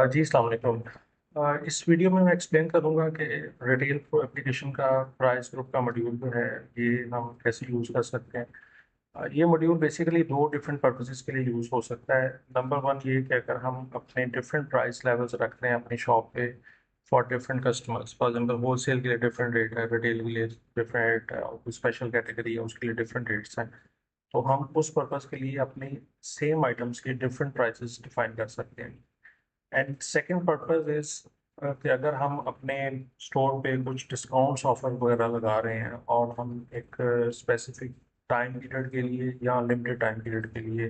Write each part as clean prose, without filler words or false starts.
जी अस्सलाम वालेकुम। इस वीडियो में मैं एक्सप्लेन करूंगा कि रिटेल एप्लीकेशन का प्राइस ग्रुप का मॉड्यूल जो है ये हम कैसे यूज़ कर सकते हैं। ये मॉड्यूल बेसिकली दो डिफरेंट पर्पसेस के लिए यूज़ हो सकता है। नंबर वन ये कि अगर हम अपने डिफरेंट प्राइस लेवल्स रख रहे हैं अपनी शॉप पे for different customers, for example wholesale के लिए डिफरेंट रेट है, रिटेल के लिए डिफरेंट रेट है, और कोई स्पेशल कैटेगरी है उसके लिए डिफरेंट रेट्स हैं। तो हम उस पर्पज़ के लिए अपनी सेम आइटम्स के डिफरेंट प्राइसेस डिफाइन कर सकते हैं। एंड सेकेंड पर्पज इज कि अगर हम अपने स्टोर पे कुछ डिस्काउंट्स ऑफर वगैरह लगा रहे हैं और हम एक स्पेसिफिक टाइम पीरियड के लिए या लिमिटेड टाइम पीरियड के लिए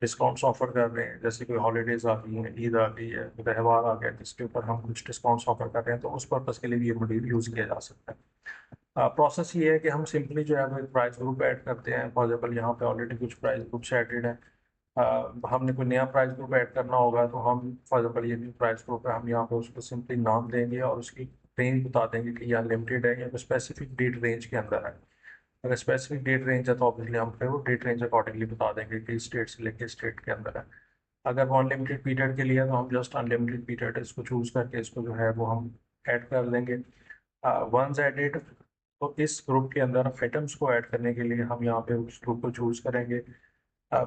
डिस्काउंट्स ऑफर कर रहे हैं, जैसे कोई हॉलीडेज आ गई है, ईद आ गई है, त्यौहार आ गया जिसके ऊपर हम कुछ डिस्काउंट्स ऑफर कर रहे हैं, तो उस पर्पज़ के लिए भी ये मॉड्यूल यूज़ किया जा सकता है। प्रोसेस ये है कि हम सिंपली जो है वो एक प्राइस ग्रुप ऐड करते हैं। फॉर एग्जाम्पल यहाँ पे ऑलरेडी कुछ प्राइस ग्रुप्स एडेड हैं। हमने कोई नया प्राइस ग्रुप ऐड करना होगा तो हम फॉर एग्जाम्पल ये न्यू प्राइस ग्रुप है, हम यहाँ पे उसको सिंपली नाम देंगे और उसकी रेंज बता देंगे कि यह लिमिटेड है या स्पेसिफिक डेट रेंज के अंदर है। अगर स्पेसिफिक डेट रेंज है तो ऑब्वियसली हम फिर वो डेट रेंज अकॉर्डिंगली बता देंगे कि स्टेट से लेके स्टेट के अंदर है। अगर वो अनलिमिटेड पीरियड के लिए है तो हम जस्ट अनलिमिटेड पीरियड इसको चूज करके इसको जो है वो हम ऐड कर देंगे। वंस एडेड, तो इस ग्रुप के अंदर आइटम्स को ऐड करने के लिए हम यहाँ पे उस ग्रुप को चूज करेंगे।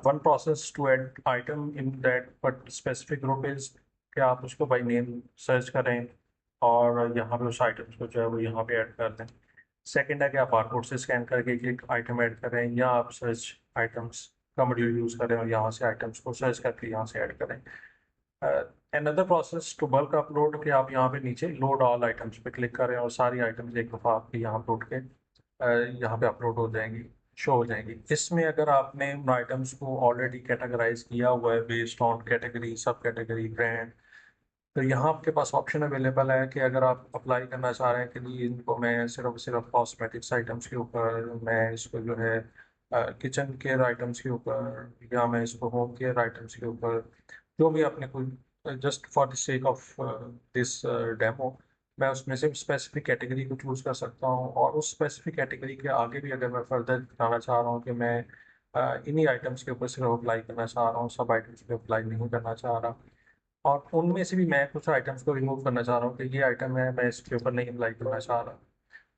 One process to add item in that but specific group is कि आप उसको बाई नेम सर्च करें और यहाँ पे उस आइटम्स को जो है वो यहाँ पे ऐड कर दें। सेकंड है कि आप बारकोड से स्कैन करके एक आइटम ऐड करें, या आप सर्च आइटम्स का मॉड्यूल यूज़ करें और यहाँ से आइटम्स को सर्च करके यहाँ से ऐड करें। Another process to bulk upload, कि आप यहाँ पे नीचे लोड ऑल आइटम्स पे क्लिक करें और सारी आइटम्स एक दफ़ा आपकी यहाँ अपलोड के यहाँ पे अपलोड हो जाएंगी, शो हो जाएंगी। इसमें अगर आपने उन आइटम्स को ऑलरेडी कैटेगराइज किया हुआ है बेस्ड ऑन कैटेगरी, सब कैटेगरी, ब्रांड, तो यहाँ आपके पास ऑप्शन अवेलेबल है कि अगर आप अप्लाई करना चाह रहे हैं कि जी इनको मैं सिर्फ सिर्फ कॉस्मेटिक्स आइटम्स के ऊपर, मैं इसको जो है किचन केयर आइटम्स के ऊपर, या मैं इसको होम केयर आइटम्स के ऊपर, जो भी आपने कोई just for the sake of this demo, मैं उसमें से स्पेसिफिक कैटेगरी को चूज कर सकता हूँ। और उस स्पेसिफिक कैटेगरी के आगे भी अगर मैं फर्दर बताना चाह रहा हूँ कि मैं इन्हीं आइटम्स के ऊपर सिर्फ अप्लाई करना चाह रहा हूँ, सब आइटम्स पे अप्लाई नहीं करना चाह रहा, और उनमें से भी मैं कुछ आइटम्स को रिमूव करना चाह रहा हूँ कि ये आइटम है मैं इसके ऊपर नहीं अप्लाई करना चाह रहा,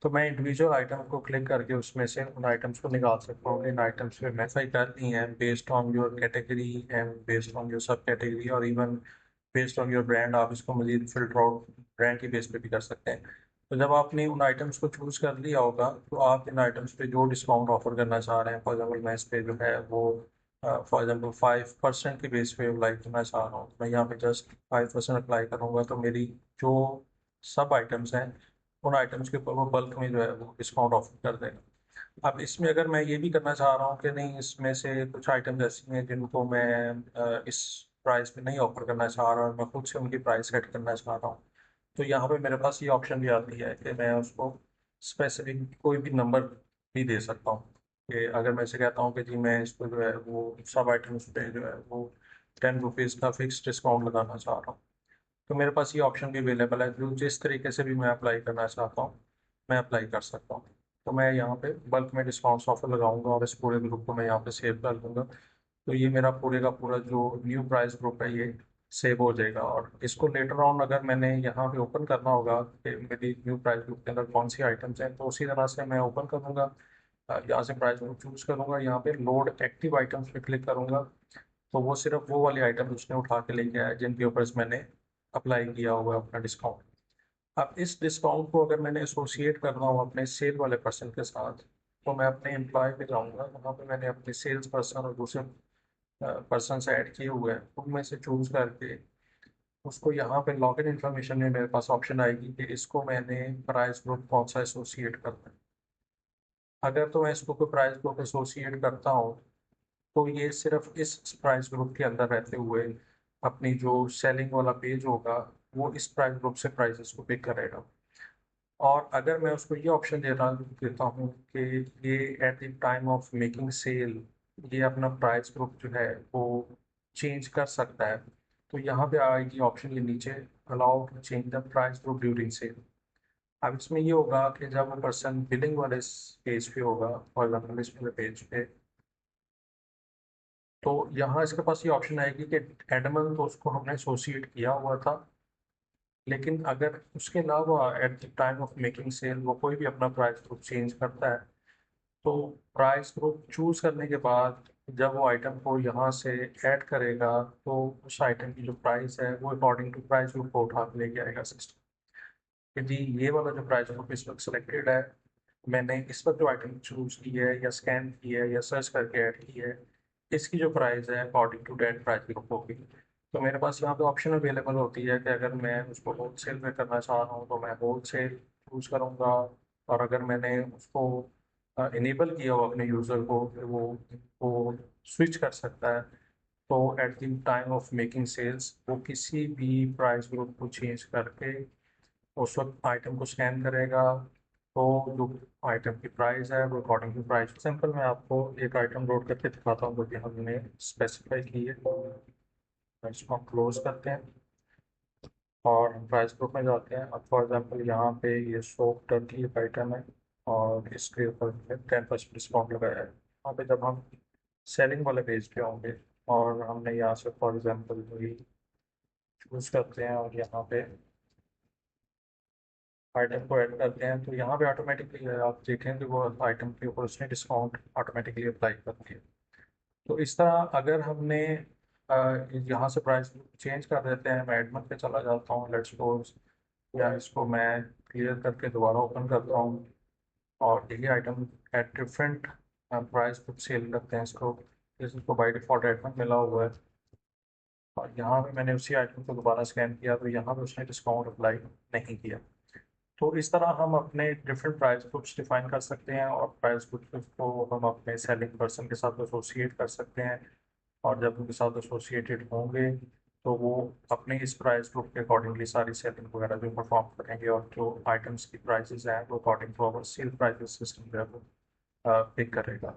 तो मैं इंडिविजुअल आइटम को क्लिक करके उसमें से उन आइटम्स को निकाल सकता हूँ। इन आइटम्स पे मैसेज करनी है based on your category and based on your सब कैटेगरी, और even based on your brand आप इसको मजीद फिल्टर आउट ब्रांड की बेस पे भी कर सकते हैं। तो जब आपने उन आइटम्स को चूज कर लिया होगा तो आप इन आइटम्स पे जो डिस्काउंट ऑफर करना चाह रहे हैं, फॉर एग्जाम्पल मैं इस पे जो है वो फॉर एग्जाम्पल 5% के बेस पे अप्लाई करना चाह रहा हूँ, तो मैं यहाँ पे जस्ट 5% अप्लाई करूँगा तो मेरी जो सब आइटम्स हैं उन आइटम्स के ऊपर वो बल्क में जो है वो डिस्काउंट ऑफर कर देगा। अब इसमें अगर मैं ये भी करना चाह रहा हूँ कि नहीं, इसमें से कुछ आइटम्स ऐसी हैं जिनको मैं इस प्राइस पे नहीं ऑफर करना चाह रहा और मैं खुद से उनकी प्राइस सेट करना चाह रहा हूँ, तो यहाँ पे मेरे पास ये ऑप्शन भी आती है कि मैं उसको स्पेसिफिक कोई भी नंबर भी दे सकता हूँ। कि अगर मैं इसे कहता हूँ कि जी मैं इसको जो है वो सब आइटम्स पे जो है वो 10 रुपीज़ का फिक्स डिस्काउंट लगाना चाह रहा हूँ, तो मेरे पास ये ऑप्शन भी अवेलेबल है। जो जिस तरीके से भी मैं अप्लाई करना चाहता हूँ मैं अप्लाई कर सकता हूँ। तो मैं यहाँ पे बल्क में डिस्काउंट्स ऑफर लगाऊंगा और इस पूरे ग्रुप को मैं यहाँ पे सेव कर दूंगा, तो ये मेरा पूरे का पूरा जो न्यू प्राइस ग्रुप है ये सेव हो जाएगा। और इसको लेटर ऑन अगर मैंने यहाँ पे ओपन करना होगा कि मेरी न्यू प्राइस ग्रुप के अंदर कौन सी आइटम्स हैं, तो उसी तरह से मैं ओपन करूँगा, यहाँ से प्राइस ग्रुप चूज करूँगा, यहाँ पे लोड एक्टिव आइटम्स पे क्लिक करूँगा, तो वो सिर्फ वो वाले आइटम उसने उठा के लेके आया जिनके ऊपर मैंने अप्लाई किया हुआ है अपना डिस्काउंट। अब इस डिस्काउंट को अगर मैंने एसोसिएट करना हो अपने सेल वाले पर्सन के साथ, तो मैं अपने एम्प्लॉय पे जाऊँगा, वहाँ पे मैंने अपने सेल्स पर्सन और दूसरे पर्सन ऐड किए हुए हैं, उनमें से चूज करके उसको यहाँ पे लॉगिन इन्फॉर्मेशन में मेरे पास ऑप्शन आएगी कि इसको मैंने प्राइस ग्रुप कौन सा एसोसिएट करना है। अगर तो मैं इसको कोई प्राइस ग्रुप एसोसिएट करता हूँ तो ये सिर्फ इस प्राइस ग्रुप के अंदर रहते हुए अपनी जो सेलिंग वाला पेज होगा वो इस प्राइस ग्रुप से प्राइसेस को पिक करेगा। और अगर मैं उसको ये ऑप्शन देता हूँ कि ये at the time of making sale ये अपना प्राइस ग्रुप जो है वो चेंज कर सकता है, तो यहाँ पे आएगी ऑप्शन ये नीचे, allow to change the price group during sale. अब इसमें ये होगा कि जब वो पर्सन बिलिंग वाले पेज पे होगा, फॉर एग्जाम्पल इस वाले पेज पे, तो यहाँ इसके पास ये ऑप्शन आएगी कि एडमन तो उसको हमने एसोसिएट किया हुआ था, लेकिन अगर उसके अलावा at the time of making sale वो कोई भी अपना प्राइस ग्रुप चेंज करता है, तो प्राइस ग्रुप चूज करने के बाद जब वो आइटम को यहाँ से ऐड करेगा, तो उस आइटम की जो प्राइस है वो अकॉर्डिंग टू प्राइस ग्रुप को उठा के लेके आएगा सिस्टम। यदि ये वाला जो प्राइस ग्रुप इस वक्त सिलेक्टेड है, मैंने इस वक्त जो आइटम चूज की है या स्कैन की है या सर्च करके ऐड की है, इसकी जो प्राइस है according to that price group होगी। तो मेरे पास यहाँ पे ऑप्शन अवेलेबल होती है कि अगर मैं उसको होल सेल में करना चाह रहा हूँ तो मैं होल सेल चूज करूँगा, और अगर मैंने उसको इनेबल किया हो अपने यूज़र को कि वो स्विच कर सकता है, तो at the time of making sales वो किसी भी प्राइस ग्रुप को चेंज करके उस वक्त आइटम को स्कैन करेगा, तो जो आइटम की प्राइस है वो अकॉर्डिंग टू प्राइस। सिंपल मैं आपको एक आइटम लोड करके दिखाता हूँ जो कि हमने स्पेसिफाई की है। इसको हम क्लोज करते हैं और प्राइस ग्रुप में जाते हैं। अब फॉर एग्जांपल यहाँ पे ये सोप टर्की एक आइटम है और इसके ऊपर 10% डिस्काउंट लगाया है। यहाँ पे जब हम सेलिंग वाले पेज पे होंगे और हमने यहाँ से फॉर एग्जांपल वही चूज करते हैं और यहाँ पे आइटम को ऐड करते हैं, तो यहाँ पे ऑटोमेटिकली आप देखें कि वो आइटम के ऊपर उसने डिस्काउंट ऑटोमेटिकली अप्लाई कर दिया। तो इस तरह अगर हमने यहाँ से प्राइस चेंज कर देते हैं, मैं एडमिन पे चला जाता हूँ लेट्स सपोज, या इसको मैं क्लियर करके दोबारा ओपन करता हूँ और यही आइटम एट डिफरेंट प्राइस पर सेल करते हैं इसको, जिसको बाई डिफॉल्ट एडमिन मिला हुआ है, और यहाँ पे मैंने उसी आइटम को दोबारा स्कैन किया तो यहाँ पे उसने डिस्काउंट अप्लाई नहीं किया। तो इस तरह हम अपने डिफरेंट प्राइस ग्रुप्स डिफाइन कर सकते हैं और प्राइस ग्रुप्स को हम अपने सेलिंग पर्सन के साथ एसोसिएट कर सकते हैं, और जब उनके साथ एसोसिएटेड होंगे तो वो अपने इस प्राइस ग्रुप के अकॉर्डिंगली सारी सेलिंग वगैरह जो परफॉर्म करेंगे, और जो आइटम्स की प्राइसेस हैं वो according to our sale prices system जो है वो पिक करेगा।